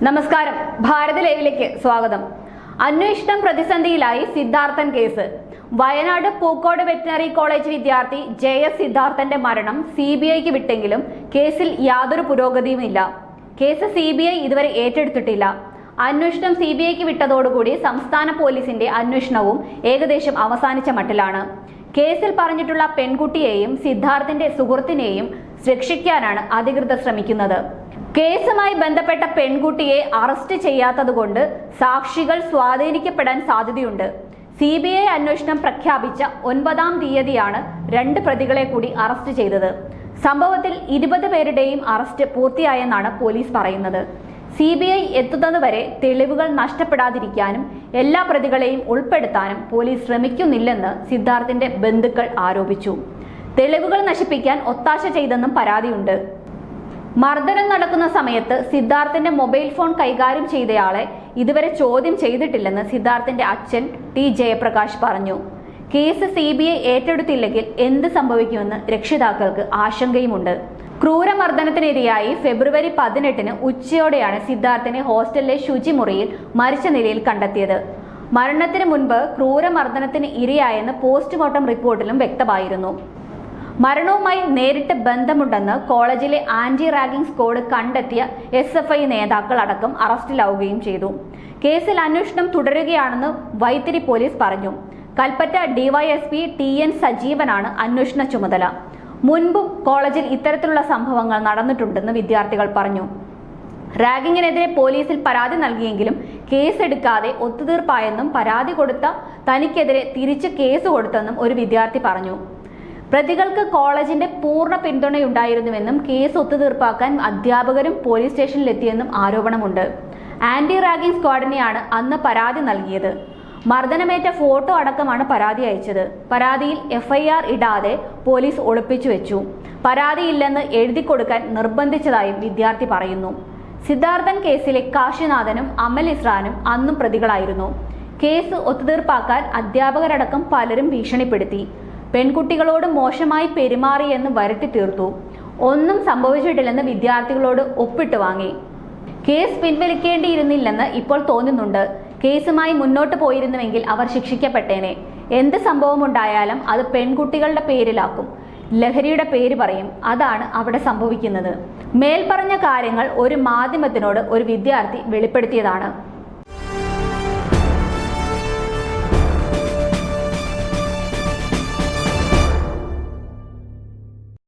നമസ്കാരം, ഭാരത് ലൈവിലേക്ക് സ്വാഗതം. അന്വേഷണം പ്രതിസന്ധിയിലായി Sidharthan case. Wayanad Pookode veterinary college വിദ്യാർത്ഥി JS സിദ്ധാർത്ഥന്റെ മരണം CBIക്ക് വിട്ടെങ്കിലും കേസിൽ യാതൊരു പുരോഗതിയുമില്ല. കേസ് CBI ഇതുവരെ ഏറ്റെടുത്തിട്ടില്ല. അന്വേഷണം CBIക്ക് വിട്ടതോടുകൂടി സംസ്ഥാന പോലീസിന്റെ അന്വേഷണവും ഏകദേശം അവസാനിച്ച മട്ടിലാണ്. കേസിൽ പറഞ്ഞിട്ടുള്ള പെൺകുട്ടിയെയും സിദ്ധാർത്ഥിന്റെ സുഹൃത്തിനെയും രക്ഷിക്കാനാണ് അധികൃതർ ശ്രമിക്കുന്നത്. കേസുമായി ബന്ധപ്പെട്ട പെൺകുട്ടിയെ അറസ്റ്റ് ചെയ്യാത്തതുകൊണ്ട് സാക്ഷികൾ സ്വാധീനിക്കപ്പെടാൻ സാധ്യതയുണ്ട്. CBI അന്വേഷണം പ്രഖ്യാപിച്ച 9-ാം തീയതിയാണ് 2 പ്രതികളെ കൂടി അറസ്റ്റ് ചെയ്തത്. സംഭവത്തിൽ 20 പേരുടെയും അറസ്റ്റ് പൂർത്തിയായെന്നാണ് പോലീസ് പറയുന്നത്. CBI എത്തുന്നതുവരെ തെളിവുകൾ നഷ്ടപ്പെടാതിരിക്കാനും എല്ലാ പ്രതികളെയും ഉൾപ്പെടുത്താനും പോലീസ് ശ്രമിക്കുന്നില്ലെന്ന് സിദ്ധാർത്ഥിന്റെ ബന്ധുക്കൾ ആരോപിച്ചു. തെളിവുകൾ നശിപ്പിക്കാൻ ഒത്താശ ചെയ്തെന്നും പരാതിയുണ്ട്. മർദ്ദനം നടക്കുന്ന സമയത്ത് സിദ്ധാർത്ഥിന്റെ മൊബൈൽ ഫോൺ കൈകാര്യം ചെയ്തയാളെ ഇതുവരെ ചോദ്യം ചെയ്തിട്ടില്ലെന്ന് സിദ്ധാർത്ഥിന്റെ അച്ഛൻ T ജയപ്രകാശ് പറഞ്ഞു. കേസ് CBI ഏറ്റെടുത്തില്ലെങ്കിൽ എന്ത് സംഭവിക്കുമെന്ന് രക്ഷിതാക്കൾക്ക് ആശങ്കയുമുണ്ട്. ക്രൂരമർദ്ദനത്തിനിരയായി ഫെബ്രുവരി 18-ന് ഉച്ചയോടെയാണ് സിദ്ധാർത്ഥിനെ ഹോസ്റ്റലിലെ ശുചിമുറിയിൽ മരിച്ച നിലയിൽ കണ്ടെത്തിയത്. മരണത്തിന് മുൻപ് ക്രൂരമർദ്ദനത്തിന് ഇരയായെന്ന് പോസ്റ്റ്മോർട്ടം റിപ്പോർട്ടിലും വ്യക്തമായിരുന്നു. മരണവുമായി നേരിട്ട് ബന്ധമുണ്ടെന്ന് കോളേജിലെ ആന്റി റാഗിംഗ് സ്ക്വാഡ് കണ്ടെത്തിയ SFI നേതാക്കൾ അടക്കം അറസ്റ്റിലാവുകയും ചെയ്തു. കേസിൽ അന്വേഷണം തുടരുകയാണെന്ന് വൈത്തിരി പോലീസ് പറഞ്ഞു. കൽപ്പറ്റ DYSP TN സജീവനാണ് അന്വേഷണ ചുമതല. മുൻപും കോളേജിൽ ഇത്തരത്തിലുള്ള സംഭവങ്ങൾ നടന്നിട്ടുണ്ടെന്ന് വിദ്യാർത്ഥികൾ പറഞ്ഞു. റാഗിങ്ങിനെതിരെ പോലീസിൽ പരാതി നൽകിയെങ്കിലും കേസെടുക്കാതെ ഒത്തുതീർപ്പായെന്നും പരാതി കൊടുത്ത തനിക്കെതിരെ തിരിച്ച് കേസ് കൊടുത്തെന്നും ഒരു വിദ്യാർത്ഥി പറഞ്ഞു. പ്രതികൾക്ക് കോളേജിന്റെ പൂർണ്ണ പിന്തുണയുണ്ടായിരുന്നുവെന്നും കേസ് ഒത്തുതീർപ്പാക്കാൻ അധ്യാപകരും പോലീസ് സ്റ്റേഷനിലെത്തിയെന്നും ആരോപണമുണ്ട്. ആന്റി റാഗിംഗ് സ്ക്വാഡിനെയാണ് അന്ന് പരാതി നൽകിയത്. മർദ്ദനമേറ്റ ഫോട്ടോ അടക്കമാണ് പരാതി അയച്ചത്. പരാതിയിൽ FIR ഇടാതെ പോലീസ് ഒളിപ്പിച്ചു വെച്ചു. പരാതിയില്ലെന്ന് എഴുതി കൊടുക്കാൻ നിർബന്ധിച്ചതായും വിദ്യാർത്ഥി പറയുന്നു. സിദ്ധാർത്ഥൻ കേസിലെ കാശിനാഥനും അമൽ ഇസ്രാനും അന്നും പ്രതികളായിരുന്നു. കേസ് ഒത്തുതീർപ്പാക്കാൻ അധ്യാപകരടക്കം പലരും ഭീഷണിപ്പെടുത്തി. പെൺകുട്ടികളോട് മോശമായി പെരുമാറിയെന്ന് വരുത്തി തീർത്തു. ഒന്നും സംഭവിച്ചിട്ടില്ലെന്ന് വിദ്യാർത്ഥികളോട് ഒപ്പിട്ട് വാങ്ങി. കേസ് പിൻവലിക്കേണ്ടിയിരുന്നില്ലെന്ന് ഇപ്പോൾ തോന്നുന്നുണ്ട്. കേസുമായി മുന്നോട്ട് പോയിരുന്നുവെങ്കിൽ അവർ ശിക്ഷിക്കപ്പെട്ടേനെ. എന്ത് സംഭവമുണ്ടായാലും അത് പെൺകുട്ടികളുടെ പേരിലാക്കും, ലഹരിയുടെ പേര് പറയും. അതാണ് അവിടെ സംഭവിക്കുന്നത്. മേൽപ്പറഞ്ഞ കാര്യങ്ങൾ ഒരു മാധ്യമത്തിനോട് ഒരു വിദ്യാർത്ഥി വെളിപ്പെടുത്തിയതാണ്.